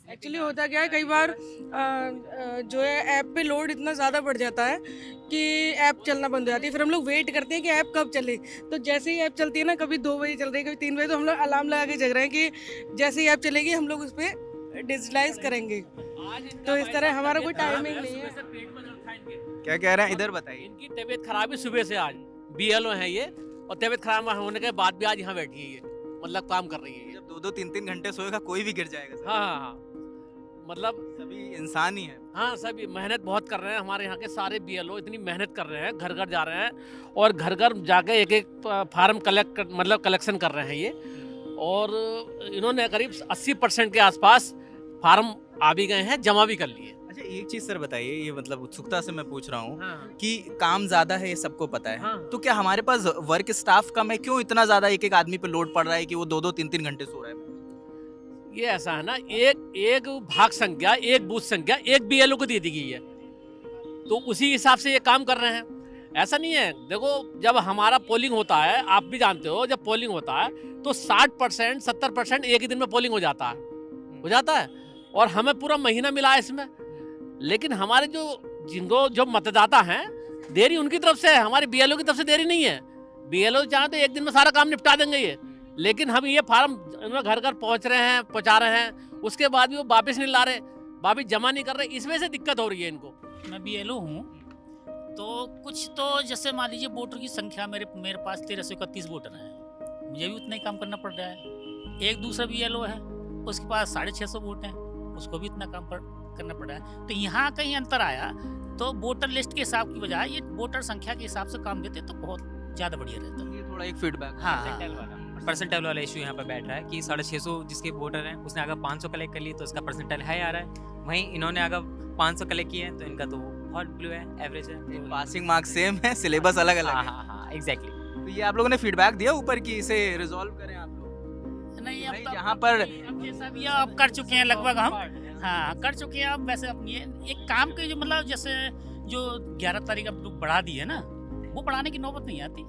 Actually होता क्या है कई बार जो है ऐप पे लोड इतना ज़्यादा बढ़ जाता है कि ऐप चलना बंद हो जाती है। फिर हम लोग वेट करते हैं कि ऐप कब चले। तो जैसे ही ऐप चलती है ना, कभी 2 बजे चल रही है, कभी 3 बजे, तो हम लोग अलार्म लगा के जग रहे हैं कि जैसे ही ऐप चलेगी हम लोग उस पर डिजिटलाइज करेंगे। तो इस तरह हमारा कोई टाइमिंग नहीं है। क्या कह रहे हैं इधर बताइए। इनकी तबीयत खराब है सुबह से आज। बीएलओ हैं ये, और तबीयत खराब होने के बाद भी आज यहाँ बैठी है ये, मतलब काम कर रही है ये। जब 2-2 3-3 घंटे सोएगा कोई भी गिर जाएगा सर। हाँ हाँ हाँ, मतलब सभी इंसान ही है। हाँ सभी मेहनत बहुत कर रहे हैं। हमारे यहाँ के सारे बीएलओ इतनी मेहनत कर रहे हैं, घर घर जा रहे हैं और घर घर जाके एक एक फार्म कलेक्शन कर रहे हैं ये। और इन्होंने करीब 80% के आसपास फार्म आ भी गए हैं, जमा भी कर लिए। अच्छा एक चीज सर बताइए, ये मतलब उत्सुकता से मैं पूछ रहा हूँ हाँ कि काम ज्यादा है ये सबको पता है, हाँ। तो क्या हमारे पास वर्क स्टाफ कम है? क्यों इतना ज्यादा एक एक आदमी पे लोड पड़ रहा है कि वो 2-2 3-3 घंटे सो रहा है? ये ऐसा है ना, एक भाग संख्या, एक बूथ संख्या एक बीएलओ को दे दी गई है, तो उसी हिसाब से ये काम कर रहे हैं। ऐसा नहीं है, देखो जब हमारा पोलिंग होता है, आप भी जानते हो, जब पोलिंग होता है तो 60% 70% एक ही दिन में पोलिंग हो जाता है, और हमें पूरा महीना मिला है इसमें। लेकिन हमारे जो मतदाता हैं, देरी उनकी तरफ से है, हमारे बीएलओ की तरफ से देरी नहीं है। बीएलओ चाहे तो एक दिन में सारा काम निपटा देंगे ये, लेकिन हम ये फार्म घर घर पहुंचा रहे हैं, उसके बाद भी वो वापस नहीं ला रहे, वापस जमा नहीं कर रहे, इसमें से दिक्कत हो रही है इनको। मैं बीएलओ हूँ, तो कुछ तो जैसे मान लीजिए वोटर की संख्या मेरे पास 1331 वोटर हैं, मुझे भी उतना ही काम करना पड़ रहा है। एक दूसरा बीएलओ है, उसके पास 650 वोट हैं, उसको भी इतना काम करना पड़ रहा है। तो यहाँ कहीं अंतर आया, तो वोटर लिस्ट के हिसाब की बजाय ये वोटर संख्या के हिसाब से काम देते तो बहुत ज़्यादा बढ़िया रहता। ये थोड़ा एक फीडबैक। हाँ, परसेंटाइल वाला इशू यहाँ पर बैठ रहा है कि 650 जिसके वोटर हैं, उसने अगर 500 कलेक्ट कर लिए तो इसका परसेंटाइल हाई आ रहा है। वहीं इन्होंने अगर 500 कलेक्ट किए हैं तो इनका तो बहुत ब्लू है, एवरेज है। तो पासिंग मार्क्स सेम है, सिलेबस अलग अलग हाँ है। हाँ हाँ एग्जैक्टली। तो ये आप लोगों ने फीडबैक दिया ऊपर कि इसे रिजॉल्व करें आप लोग? नहीं भाई, अब यहाँ पर अब जैसा भी है, अब कर चुके हैं लगभग हम। हाँ कर चुके हैं अब। वैसे अपनी एक काम के जो मतलब जैसे जो 11 तारीख अब लोग बढ़ा दी है ना, वो बढ़ाने की नौबत नहीं आती।